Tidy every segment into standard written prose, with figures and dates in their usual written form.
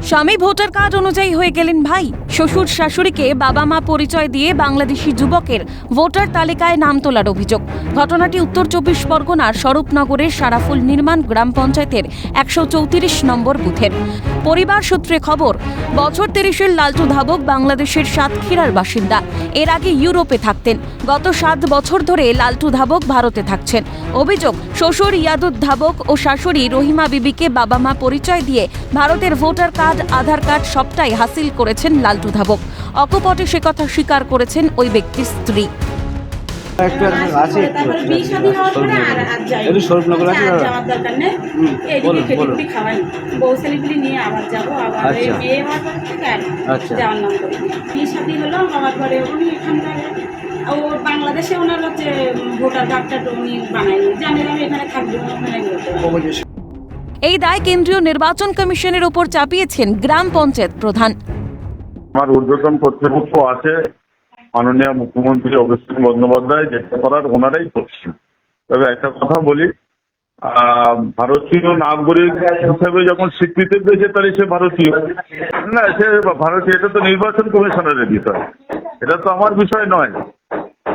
স্বামী voter card অনুযায়ী হয়ে গেলেন ভাই। শ্বশুর শাশুড়িকে বাবা মা পরিচয় দিয়ে বাংলাদেশি যুবকের ভোটার তালিকায় নাম তোলার অভিযোগ। ঘটনাটি উত্তর 24 পরগনার স্বরূপনগরের সারাফুল নির্মাণ গ্রাম পঞ্চায়েতের 134 নম্বর বুথের। পরিবার সূত্রে খবর, বছর 30-এর লালটু ধাবক বাংলাদেশের সাতক্ষীরার বাসিন্দা। এর আগে ইউরোপে থাকতেন। গত 7 বছর ধরে লালটু ধাবক ভারতে থাকছেন। অভিযোগ, শ্বশুর ইয়াদুদ ধাবক ও শাশুড়ি রহিমা বিবিকে বাবা মা পরিচয় দিয়ে ভারতের ভোটার কার্ড, আধার কার্ড সবটাই হাসিল করেছেন লালটু ধাবক। অকপটে সে কথা স্বীকার করেছেন ওই ব্যক্তির স্ত্রী। বাংলাদেশে ওনার হচ্ছে ভোটার কার্ডটা উনি বানায়নি, জানেন আমি এখানে থাকবো না। এই দায় কেন্দ্রীয় নির্বাচন কমিশনের উপর চাপিয়েছেন গ্রাম পঞ্চায়েত প্রধান। আমার ঊর্ধ্বতন কর্তৃপক্ষ আছে, মাননীয় মুখ্যমন্ত্রী অভিষেক বন্দ্যোপাধ্যায়, যেটা করার ওনারাই করছেন। তবে একটা কথা বলি, ভারতীয় নাগরিক হিসেবে যখন স্বীকৃতি পেয়েছে তাহলে সে ভারতীয় না, সে ভারতীয়। এটা তো নির্বাচন কমিশনের বিষয়, এটা তো আমার বিষয় নয়।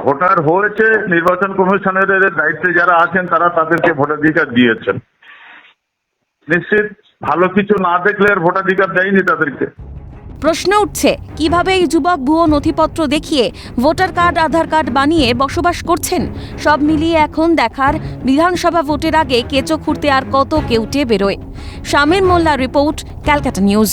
ভোটার হয়েছে, নির্বাচন কমিশনের দায়িত্বে যারা আছেন তারা তাদেরকে ভোটাধিকার দিয়েছেন। নিশ্চিত ভালো কিছু না দেখলে আর ভোটাধিকার দেয়নি তাদেরকে। প্রশ্ন উঠছে, কিভাবে এই যুবক ভুয়ো নথিপত্র দেখিয়ে ভোটার কার্ড, আধার কার্ড বানিয়ে বসবাস করছেন। সব মিলিয়ে এখন দেখার, বিধানসভা ভোটের আগে কেঁচো খুঁড়তে আর কত কেউটে বেরোয়। শামীম মোল্লার রিপোর্ট, ক্যালকাটা নিউজ।